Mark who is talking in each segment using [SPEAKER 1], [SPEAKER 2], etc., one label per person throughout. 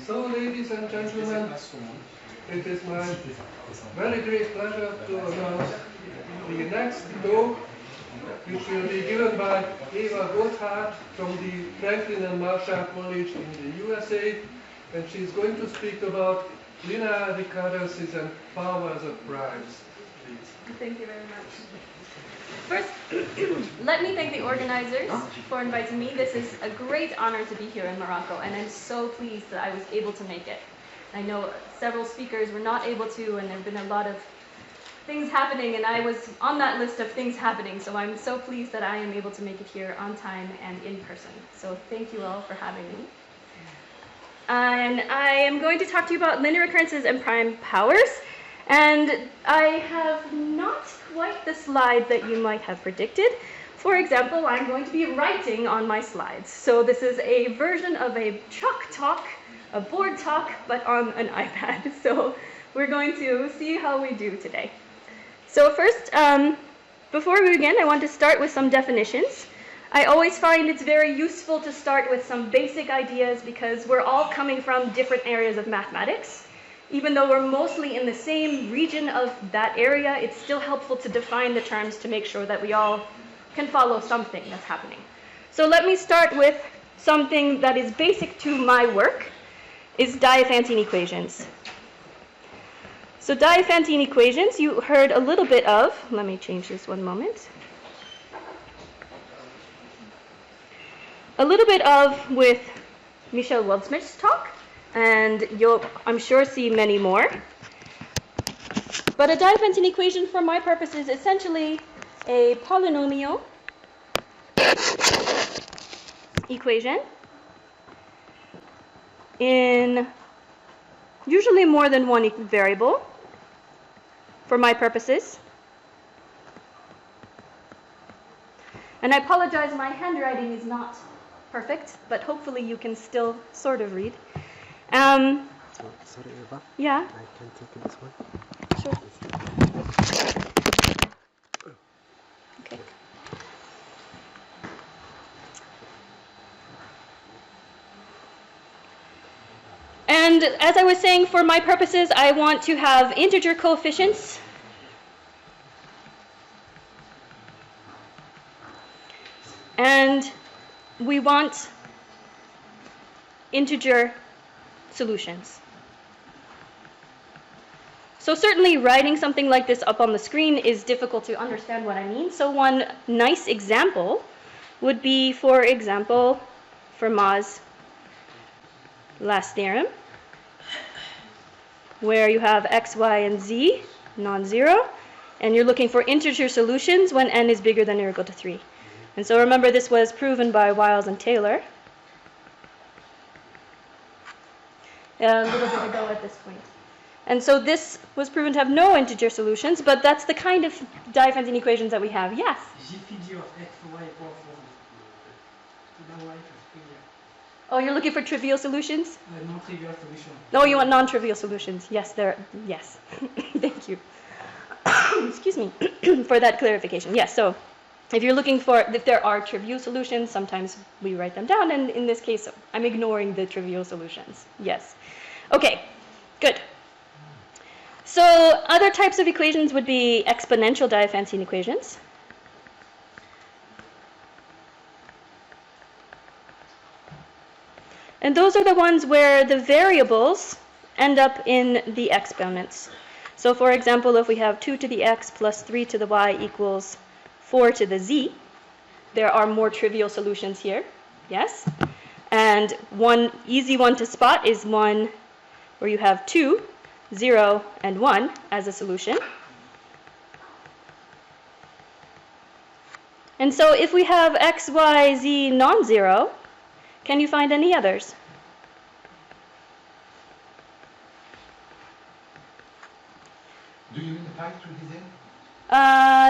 [SPEAKER 1] So, ladies and gentlemen, it is my very great pleasure to announce the next talk, which will be given by Eva Goedhart from the Franklin and Marshall College in the USA, and she's going to speak about linear recurrences and powers of primes. Please.
[SPEAKER 2] Thank you very much. First, let me thank the organizers for inviting me. This is a great honor to be here in Morocco, and I'm so pleased that I was able to make it. I know several speakers were not able to, and there have been a lot of things happening, and I was on that list of things happening, so I'm so pleased that I am able to make it here on time and in person. So thank you all for having me. And I am going to talk to you about linear recurrences and prime powers. And I have not quite the slide that you might have predicted. For example, I'm going to be writing on my slides. So this is a version of a chalk talk, a board talk, but on an iPad. So we're going to see how we do today. So first, before we begin, I want to start with some definitions. I always find it's very useful to start with some basic ideas because we're all coming from different areas of mathematics. Even though we're mostly in the same region of that area, it's still helpful to define the terms to make sure that we all can follow something that's happening. So let me start with something that is basic to my work, is Diophantine equations. So Diophantine equations, you heard a little bit of, let me change this one moment. A little bit of with Michel Waldsmith's talk. And you'll, I'm sure, see many more. But a Diophantine equation, for my purpose, is essentially a polynomial equation in usually more than one variable, for my purposes. And I apologize, my handwriting is not perfect, but hopefully you can still sort of read.
[SPEAKER 3] Sorry, Eva.
[SPEAKER 2] Yeah.
[SPEAKER 3] I can take this one.
[SPEAKER 2] Sure. Okay. And as I was saying, for my purposes, I want to have integer coefficients. And we want integer solutions. So certainly writing something like this up on the screen is difficult to understand what I mean. So one nice example would be, for example, Fermat's last theorem, where you have x, y, and z non-zero, and you're looking for integer solutions when n is bigger than or equal to 3. And so remember, this was proven by Wiles and Taylor a little bit ago at this point. And so this was proven to have no integer solutions, but that's the kind of Diophantine equations that we have. Yes? Oh, you're looking for trivial solutions?
[SPEAKER 4] Non-trivial solutions.
[SPEAKER 2] No, you want non-trivial solutions. Yes, yes. Thank you. Excuse me for that clarification. Yes, so if you're looking for, if there are trivial solutions, sometimes we write them down, and in this case, I'm ignoring the trivial solutions. Yes. Okay, good. So other types of equations would be exponential Diophantine equations. And those are the ones where the variables end up in the exponents. So for example, if we have 2 to the x plus 3 to the y equals 4 to the z, there are more trivial solutions here, yes? And one easy one to spot is one where you have 2, 0, and 1 as a solution. And so if we have x, y, z non-zero, can you find any others?
[SPEAKER 4] Do you mean pi through the z?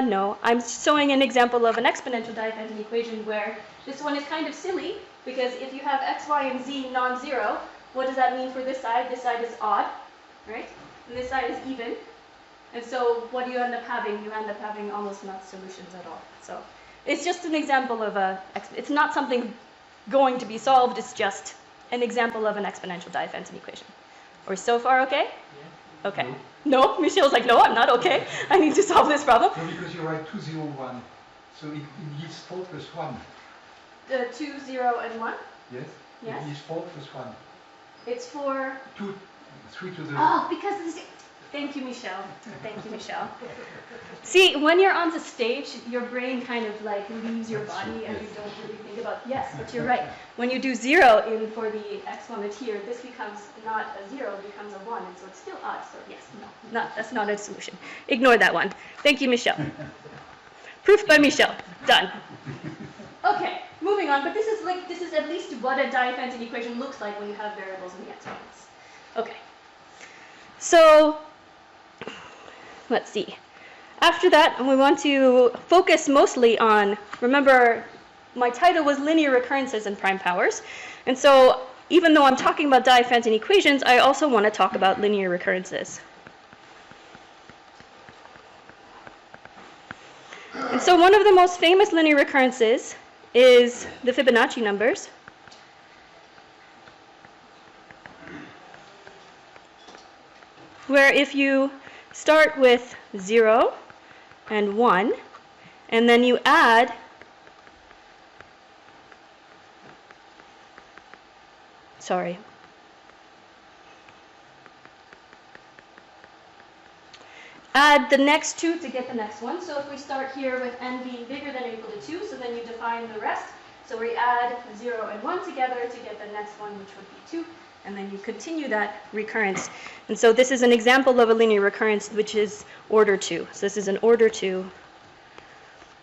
[SPEAKER 2] No, I'm showing an example of an exponential Diophantine equation where this one is kind of silly, because if you have x, y, and z non-zero, what does that mean for this side? This side is odd, right? And this side is even. And so what do you end up having? You end up having almost not solutions at all. So it's just an example of it's not something going to be solved, it's just an example of an exponential Diophantine equation. Or so far okay? Yeah. Okay. No? Michel's like, no, I'm not okay. I need to solve this problem.
[SPEAKER 4] No, because you write 2, 0, 1. So it gives 4 plus 1.
[SPEAKER 2] 2, 0, and 1?
[SPEAKER 4] Yes?
[SPEAKER 2] Yes.
[SPEAKER 4] It gives 4 plus 1.
[SPEAKER 2] It's for...
[SPEAKER 4] 2, 3 to the...
[SPEAKER 2] Oh, because this... Thank you, Michel. Thank you, Michel. See, when you're on the stage, your brain kind of like leaves your body and you don't really think about, yes, but you're right. When you do 0 in for the exponent here, this becomes not a 0, it becomes a 1, and so it's still odd. So yes, no, that's not a solution. Ignore that one. Thank you, Michel. Proof by Michel. Done. Okay, moving on, but this is at least what a Diophantine equation looks like when you have variables in the exponents. Okay. So, let's see. After that, we want to focus mostly on, remember, my title was linear recurrences and prime powers. And so, even though I'm talking about Diophantine equations, I also want to talk about linear recurrences. And so one of the most famous linear recurrences is the Fibonacci numbers. Where if you start with 0 and 1, and then you add the next 2 to get the next one. So if we start here with n being bigger than or equal to 2, so then you define the rest. So we add 0 and 1 together to get the next one, which would be 2. And then you continue that recurrence. And so this is an example of a linear recurrence, which is order 2. So this is an order 2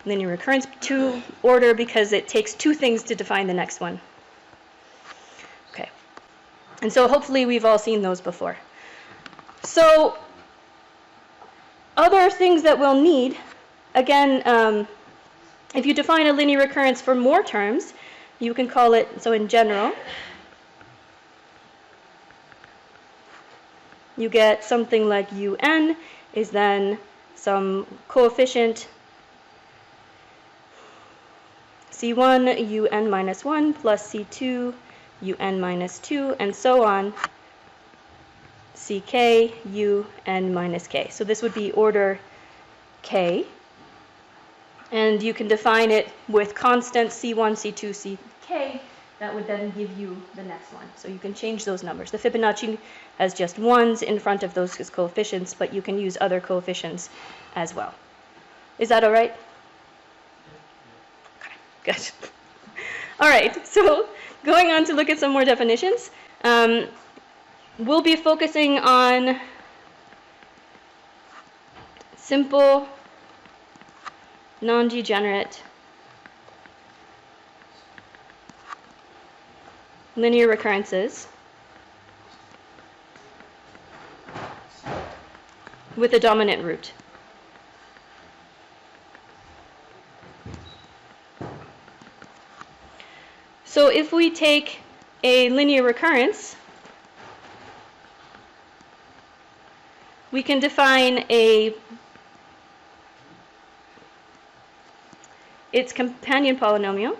[SPEAKER 2] linear recurrence, 2 order, because it takes 2 things to define the next one. Okay. And so hopefully we've all seen those before. So other things that we'll need, again, if you define a linear recurrence for more terms, you can call it, so in general, you get something like un is then some coefficient c1 un minus 1 plus c2 un minus 2, and so on, ck un minus k. So this would be order k. And you can define it with constant c1, c2, ck. That would then give you the next one. So you can change those numbers. The Fibonacci has just 1s in front of those coefficients, but you can use other coefficients as well. Is that all right? Okay, good. All right, so going on to look at some more definitions. We'll be focusing on simple, non-degenerate, linear recurrences with a dominant root. So if we take a linear recurrence, we can define its companion polynomial.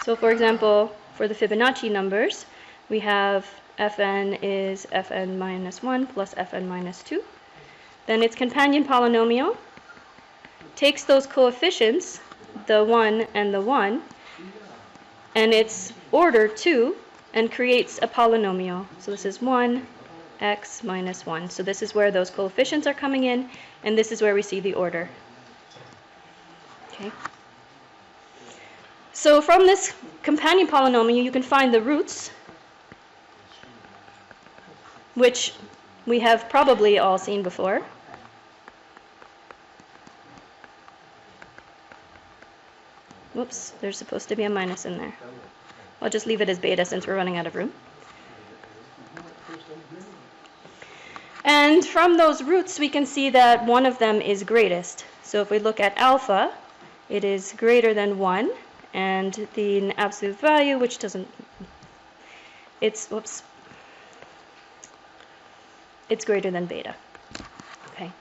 [SPEAKER 2] So for example, for the Fibonacci numbers, we have fn is fn minus 1 plus fn minus 2. Then its companion polynomial takes those coefficients, the 1 and the 1, and it's order 2, and creates a polynomial. So this is 1 x minus 1. So this is where those coefficients are coming in, and this is where we see the order. Okay. So from this companion polynomial, you can find the roots, which we have probably all seen before. Whoops, there's supposed to be a minus in there. I'll just leave it as beta since we're running out of room. And from those roots, we can see that one of them is greatest. So if we look at alpha, it is greater than 1. And the absolute value, which doesn't, it's greater than beta. Okay.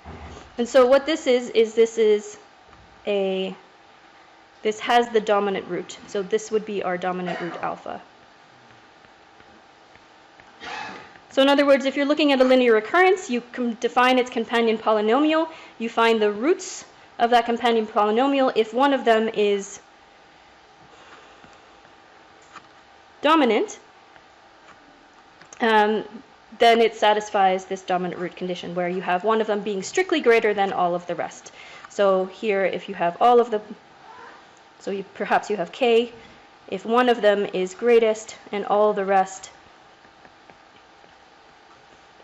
[SPEAKER 2] And so what this is this is a this has the dominant root. So this would be our dominant root alpha. So in other words, if you're looking at a linear recurrence, you can define its companion polynomial. You find the roots of that companion polynomial. If one of them is dominant, then it satisfies this dominant root condition where you have one of them being strictly greater than all of the rest. So here, if you have all of the, so perhaps you have k, if one of them is greatest and all the rest,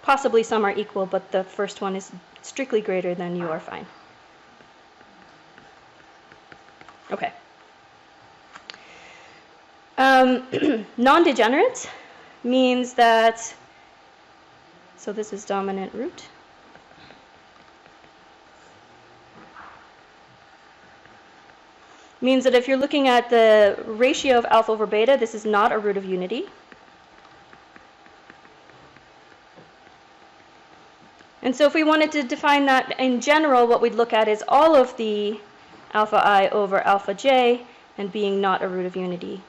[SPEAKER 2] possibly some are equal, but the first one is strictly greater than, you are fine. Okay. Non-degenerate means that, so this is dominant root. Means that if you're looking at the ratio of alpha over beta, this is not a root of unity. And so if we wanted to define that in general, what we'd look at is all of the alpha I over alpha j and being not a root of unity.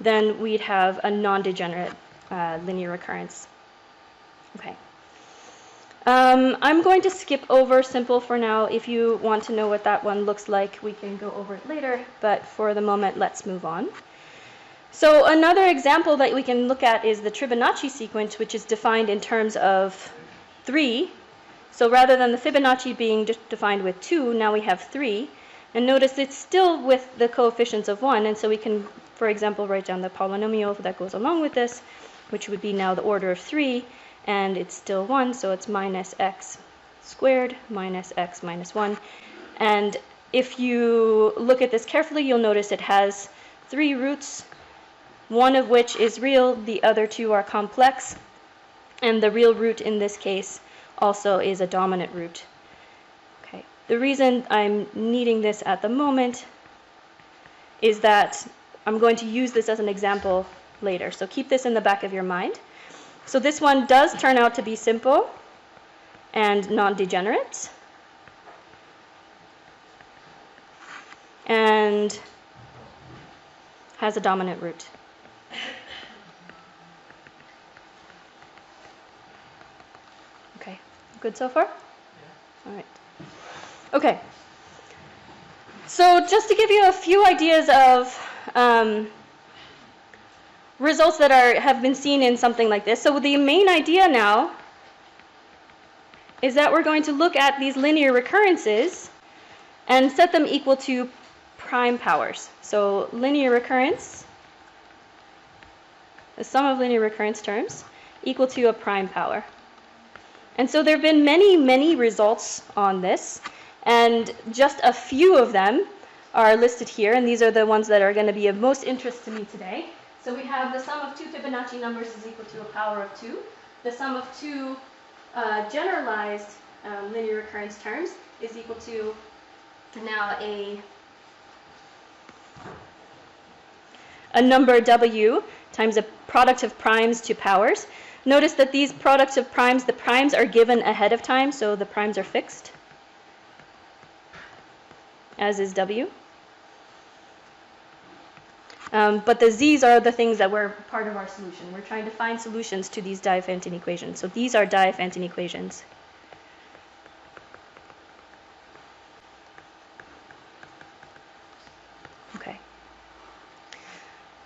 [SPEAKER 2] Then we'd have a non-degenerate linear recurrence. Okay. I'm going to skip over simple for now. If you want to know what that one looks like, we can go over it later. But for the moment, let's move on. So another example that we can look at is the Fibonacci sequence, which is defined in terms of 3. So rather than the Fibonacci being defined with 2, now we have 3. And notice it's still with the coefficients of 1. And so we can, for example, write down the polynomial that goes along with this, which would be now the order of 3. And it's still 1, so it's minus x squared minus x minus 1. And if you look at this carefully, you'll notice it has 3 roots, one of which is real, the other 2 are complex, and the real root in this case also is a dominant root. Okay. The reason I'm needing this at the moment is that I'm going to use this as an example later, so keep this in the back of your mind. So this one does turn out to be simple and non-degenerate. And has a dominant root. Okay, good so far? Yeah. All right. Okay. So just to give you a few ideas of results that have been seen in something like this. So the main idea now is that we're going to look at these linear recurrences and set them equal to prime powers. So linear recurrence, the sum of linear recurrence terms, equal to a prime power. And so there have been many, many results on this, and just a few of them are listed here, and these are the ones that are going to be of most interest to me today. So we have the sum of 2 Fibonacci numbers is equal to a power of 2. The sum of 2 generalized linear recurrence terms is equal to now a number w times a product of primes to powers. Notice that these products of primes, the primes are given ahead of time, so the primes are fixed, as is w. But the z's are the things that were part of our solution. We're trying to find solutions to these Diophantine equations. So these are Diophantine equations. Okay.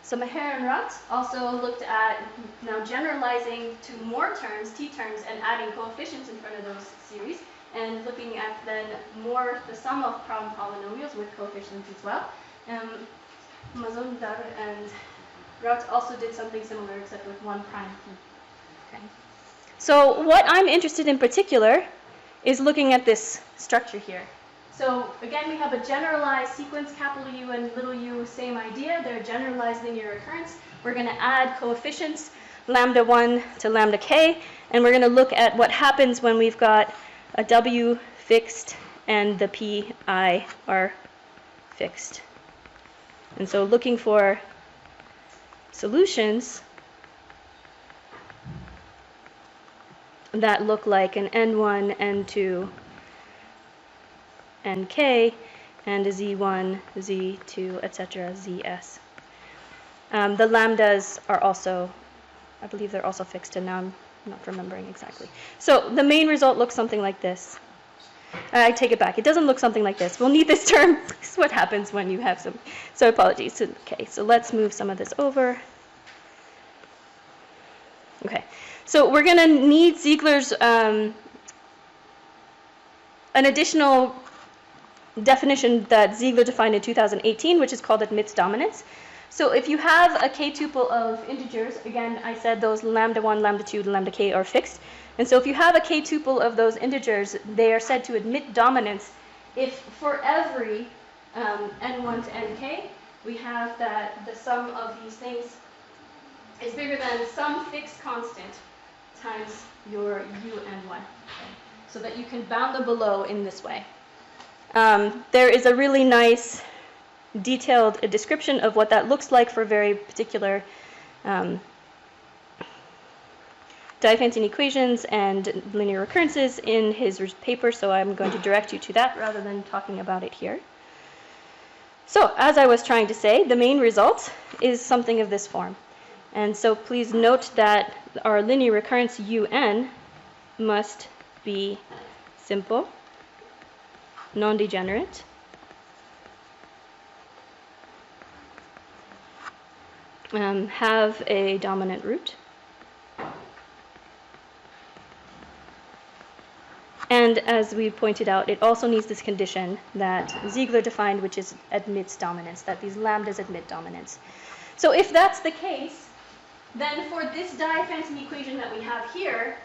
[SPEAKER 2] So Maher and Rat also looked at now generalizing to more terms, t terms, and adding coefficients in front of those series, and looking at then more the sum of prime polynomials with coefficients as well. Mazondar and Rat also did something similar, except with 1 prime p. Okay. So what I'm interested in particular is looking at this structure here. So again, we have a generalized sequence, capital U and little u, same idea. They're a generalized linear recurrence. We're going to add coefficients, lambda 1 to lambda k, and we're going to look at what happens when we've got a w fixed and the pi are fixed. And so looking for solutions that look like an n1, n2, nk, and a z1, z2, etc., zs. The lambdas are also, I believe they're also fixed, and now I'm not remembering exactly. So the main result looks something like this. I take it back. It doesn't look something like this. We'll need this term. This is what happens when you have some. So apologies. Okay, so let's move some of this over. Okay, so we're going to need Ziegler's, an additional definition that Ziegler defined in 2018, which is called admits dominance. So if you have a k-tuple of integers, again, I said those lambda 1, lambda 2, and lambda k are fixed. And so if you have a k-tuple of those integers, they are said to admit dominance if for every n1 to nk, we have that the sum of these things is bigger than some fixed constant times your un1. So that you can bound them below in this way. There is a really nice detailed description of what that looks like for very particular Diophantine equations and linear recurrences in his paper, so I'm going to direct you to that rather than talking about it here. So, as I was trying to say, the main result is something of this form. And so please note that our linear recurrence un must be simple, non-degenerate, have a dominant root, and as we pointed out, it also needs this condition that Ziegler defined, which is admits dominance, that these lambdas admit dominance. So if that's the case, then for this Diophantine equation that we have here,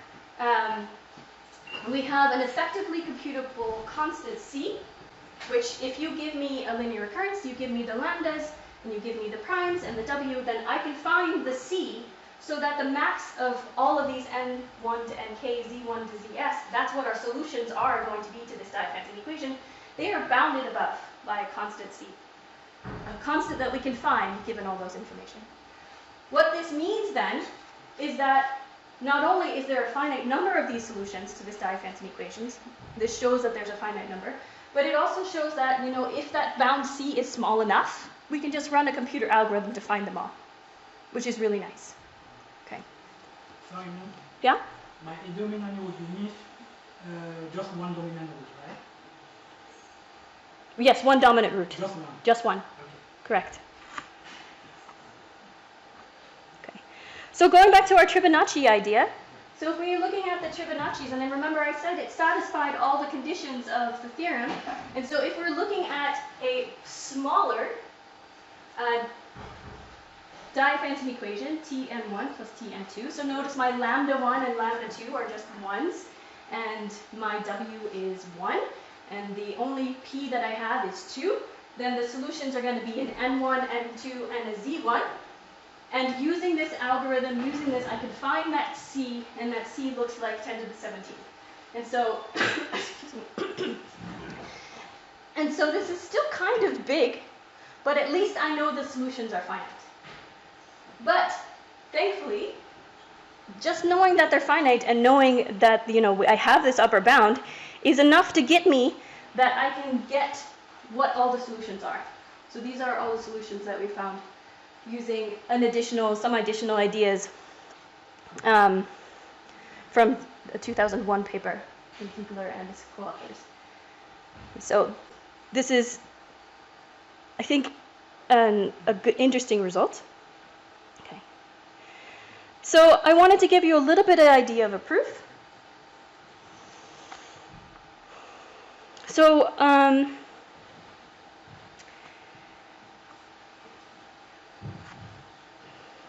[SPEAKER 2] we have an effectively computable constant c, which if you give me a linear recurrence, you give me the lambdas, and you give me the primes and the w, then I can find the c so that the max of all of these n1 to nk, z1 to zs, that's what our solutions are going to be to this Diophantine equation. They are bounded above by a constant c, a constant that we can find given all those information. What this means then is that not only is there a finite number of these solutions to this Diophantine equations, this shows that there's a finite number, but it also shows that, you know, if that bound c is small enough, we can just run a computer algorithm to find them all, which is really nice. Okay.
[SPEAKER 3] Sorry, no?
[SPEAKER 2] Yeah?
[SPEAKER 3] My dominant root, you need just one dominant root, right?
[SPEAKER 2] Yes, one dominant root.
[SPEAKER 3] Just one.
[SPEAKER 2] Just one.
[SPEAKER 3] Okay.
[SPEAKER 2] Correct. Okay. So going back to our Fibonacci idea, so if we're looking at the Fibonacci's, and then remember I said it satisfied all the conditions of the theorem, and so if we're looking at a smaller Diophantine equation, Tn1 plus Tn2. So notice my lambda 1 and lambda 2 are just 1s, and my w is 1, and the only p that I have is 2. Then the solutions are going to be an n1, n2, and a z1. And using this algorithm, using this, I can find that c, and that c looks like 10 to the 17th. And so, and so this is still kind of big, but at least I know the solutions are finite. But thankfully, just knowing that they're finite and knowing that, you know, I have this upper bound is enough to get me that I can get what all the solutions are. So these are all the solutions that we found using some additional ideas from a 2001 paper from Ziegler and his co-authors. So this is, I think, a good, interesting result. Okay. So I wanted to give you a little bit of an idea of a proof. So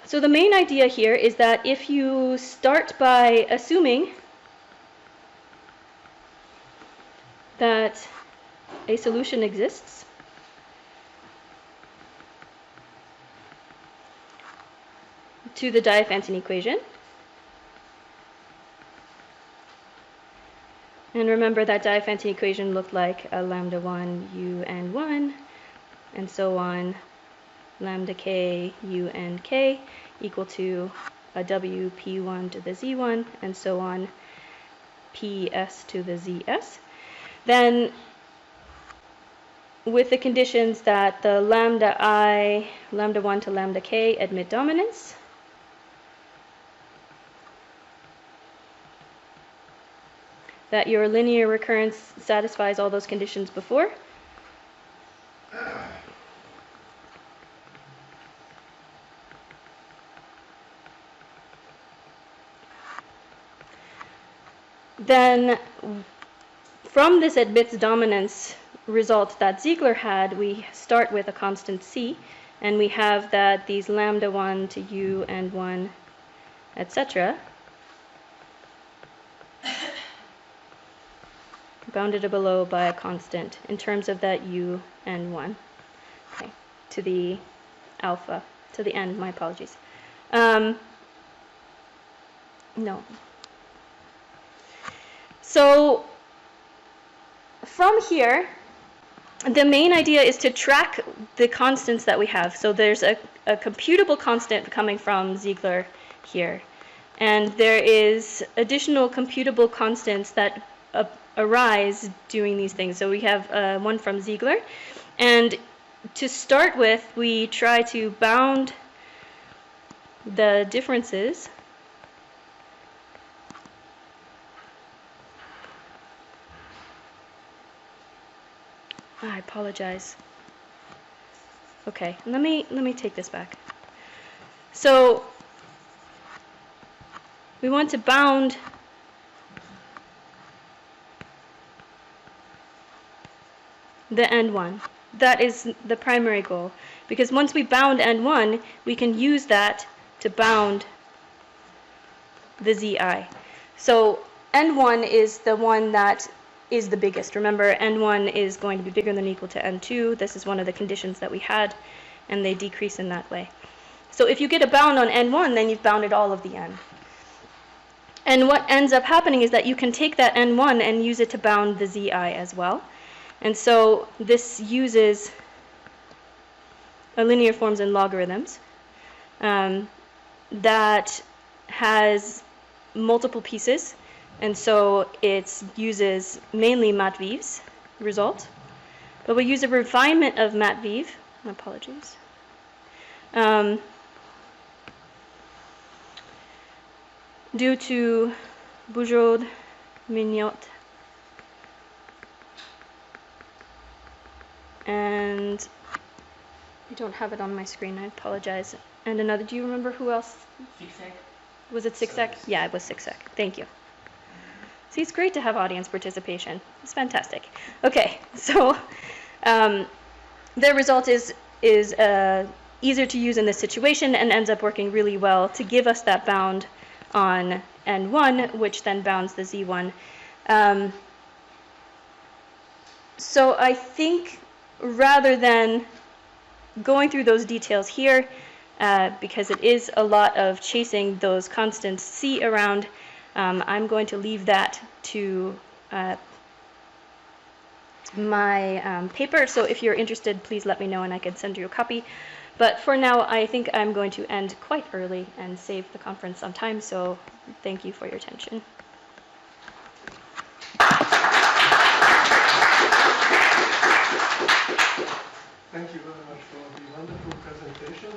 [SPEAKER 2] so the main idea here is that if you start by assuming that a solution exists, to the Diophantine equation, and remember that Diophantine equation looked like a lambda 1 u and 1, and so on, lambda k u and k equal to a w p1 to the z1, and so on, ps to the zs, then with the conditions that the lambda I, lambda 1 to lambda k admit dominance. That your linear recurrence satisfies all those conditions before. Then, from this admits dominance result that Ziegler had, we start with a constant c, and we have that these lambda 1 to u and 1, etc., bounded below by a constant in terms of that u and 1, okay, to the alpha, to the n, my apologies. No. So from here, the main idea is to track the constants that we have. So there's a computable constant coming from Ziegler here. And there is additional computable constants that arise doing these things. So we have one from Ziegler. And to start with, we try to bound the differences . I apologize. Okay, let me take this back. So we want to bound the n1. That is the primary goal, because once we bound n1, we can use that to bound the zi. So n1 is the one that is the biggest. Remember, n1 is going to be bigger than or equal to n2. This is one of the conditions that we had, and they decrease in that way. So if you get a bound on n1, then you've bounded all of the n. And what ends up happening is that you can take that n1 and use it to bound the zi as well. And so this uses a linear forms and logarithms that has multiple pieces. And so it uses mainly Matveev's result. But we use a refinement of Matveev. Apologies. Due to Bujold, Mignot, and I don't have it on my screen, I apologize. And another, do you remember who else?
[SPEAKER 3] Zigzag.
[SPEAKER 2] Was it Zigzag? Yeah, it was Zigzag. Thank you. See, it's great to have audience participation. It's fantastic. Okay, so the result is easier to use in this situation and ends up working really well to give us that bound on n1, which then bounds the z1. So I think rather than going through those details here, because it is a lot of chasing those constants c around, I'm going to leave that to my paper. So if you're interested, please let me know and I can send you a copy. But for now, I think I'm going to end quite early and save the conference some time. So thank you for your attention.
[SPEAKER 1] Thank you very much for the wonderful presentation.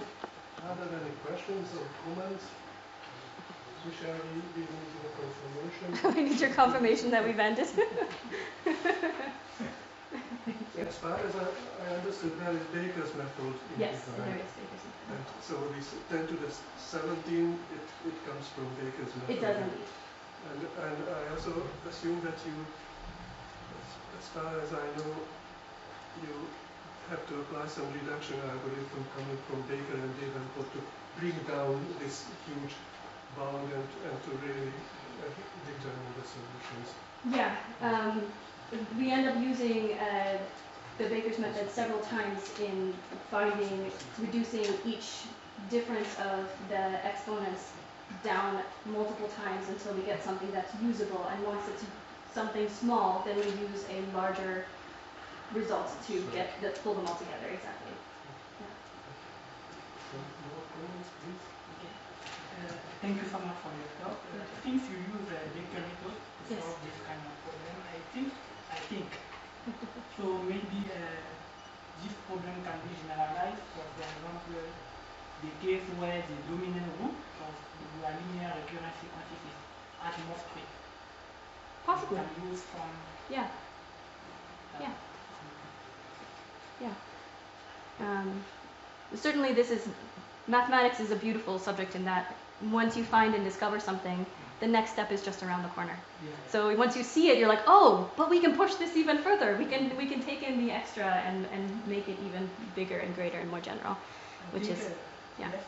[SPEAKER 1] Are there any questions or comments? Michelle, you need your confirmation.
[SPEAKER 2] I need your confirmation that we've ended.
[SPEAKER 1] As far as I understood, there is Baker's method in
[SPEAKER 2] Yes,
[SPEAKER 1] design.
[SPEAKER 2] there is Baker's method.
[SPEAKER 1] And so this 10 to the 17, it comes from Baker's method.
[SPEAKER 2] It does indeed.
[SPEAKER 1] And I also assume that you, as far as I know, you have to apply some reduction algorithm coming from Baker and Davenport to bring down this huge bound and to really determine the solutions.
[SPEAKER 2] Yeah, we end up using the Baker's method several times in reducing each difference of the exponents down multiple times until we get something that's usable. And once it's something small, then we use a larger result to pull them all together. Exactly.
[SPEAKER 1] More comments, please?
[SPEAKER 3] Thank you so much for your talk. Since you use the Baker method to solve this kind of problem, I think so maybe this problem can be generalized for example, the case where the dominant root of your linear recurrence sequences is at most 3.
[SPEAKER 2] Possibly.
[SPEAKER 3] You can use from
[SPEAKER 2] Yeah. Yeah. Yeah. Certainly mathematics is a beautiful subject in that once you find and discover something, the next step is just around the corner.
[SPEAKER 3] Yeah.
[SPEAKER 2] So once you see it, you're like, oh, but we can push this even further. We can take in the extra and make it even bigger and greater and more general, which is, yeah.
[SPEAKER 3] Yes,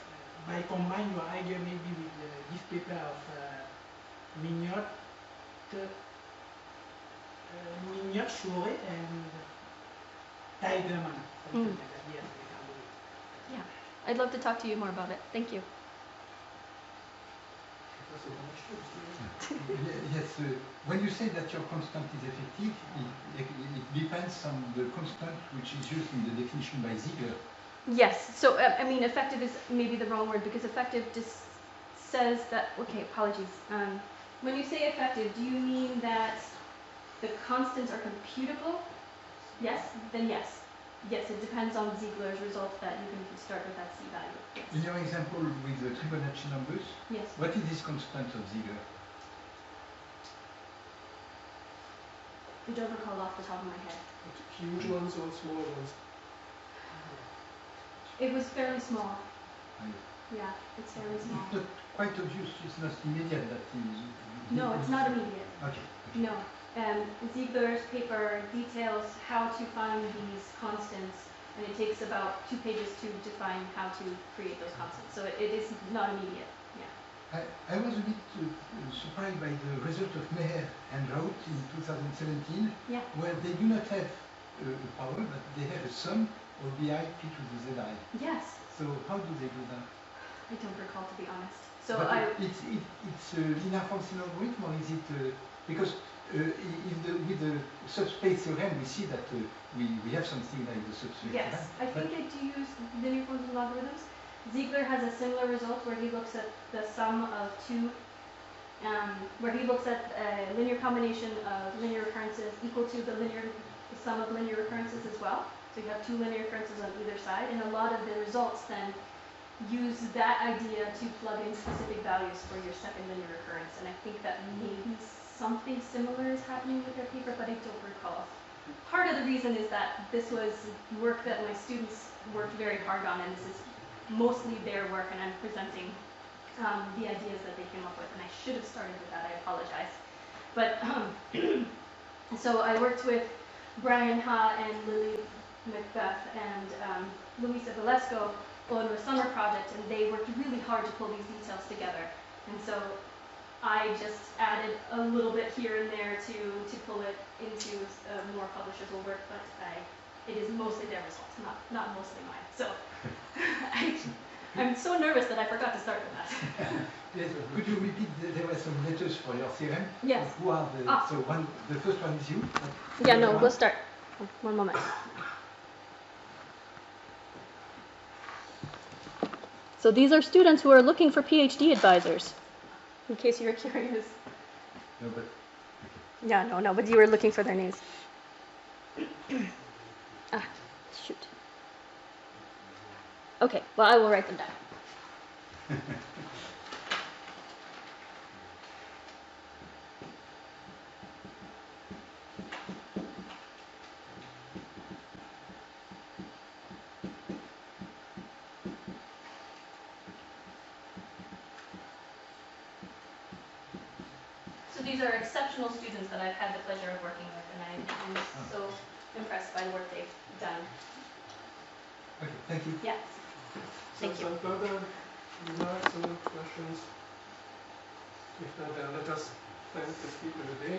[SPEAKER 3] by combine your idea maybe with this paper of Mignot, Chouret and Tigerman. Something like that. Yes, we can do it.
[SPEAKER 2] Yeah, I'd love to talk to you more about it. Thank you.
[SPEAKER 4] Yes, when you say that your constant is effective, it depends on the constant which is used in the definition by Ziegler.
[SPEAKER 2] Yes, so I mean effective is maybe the wrong word because effective just says that, okay, apologies. When you say effective, do you mean that the constants are computable? Yes, then yes. Yes, it depends on Ziegler's result that you can start with that C value. Yes.
[SPEAKER 4] In your example with the Fibonacci numbers,
[SPEAKER 2] Yes.
[SPEAKER 4] what is this constant of Ziegler?
[SPEAKER 2] I don't recall off the top of my head.
[SPEAKER 1] Huge ones or small ones?
[SPEAKER 2] It was fairly small. Yeah, it's fairly small.
[SPEAKER 4] It's not quite obvious, it's not immediate that is...
[SPEAKER 2] No, it's not immediate.
[SPEAKER 4] Okay.
[SPEAKER 2] No. Ziegler's paper details how to find these constants, and it takes about 2 pages to define how to create those constants. So it is not immediate. Yeah.
[SPEAKER 4] I was a bit surprised by the result of Meher and Raut in 2017,
[SPEAKER 2] Yeah.
[SPEAKER 4] where they do not have a power, but they have a sum of bi p to the zi.
[SPEAKER 2] Yes.
[SPEAKER 4] So how do they do that?
[SPEAKER 2] I don't recall, to be honest. So
[SPEAKER 4] but
[SPEAKER 2] it's
[SPEAKER 4] it's a linear function algorithm, or is it because with the subspace theorem we see that we have something like the subspace theorem.
[SPEAKER 2] yes, I think they do use linear functional logarithms. Ziegler has a similar result where he looks at the sum of two, where he looks at a linear combination of linear recurrences equal to the sum of linear recurrences as well. So you have 2 linear recurrences on either side, and a lot of the results then use that idea to plug in specific values for your second linear recurrence. And I think that maybe something similar is happening with their paper, but I don't recall. Part of the reason is that this was work that my students worked very hard on, and this is mostly their work, and I'm presenting the ideas that they came up with, and I should have started with that, I apologize. But, so I worked with Brian Ha and Lily Macbeth and Luisa Velasco on a summer project, and they worked really hard to pull these details together. And so I just added a little bit here and there to pull it into more publishable work, but it is mostly their results, not mostly mine. So I'm so nervous that I forgot to start with that.
[SPEAKER 4] Yes, could you repeat? There were some letters for your theorem.
[SPEAKER 2] Yes.
[SPEAKER 4] Who are the? So the first one is you.
[SPEAKER 2] Yeah, no, we'll start. One moment. So these are students who are looking for PhD advisors, in case you were curious.
[SPEAKER 4] No, but...
[SPEAKER 2] Yeah, no, but you were looking for their names. Ah, shoot. Okay, well, I will write them down. These are exceptional students that I've had the pleasure of working with, and I'm so impressed by the work they've done.
[SPEAKER 4] Okay, thank you.
[SPEAKER 2] Yes. Thank you.
[SPEAKER 1] Some further remarks or questions? If not, then let us thank the speaker today.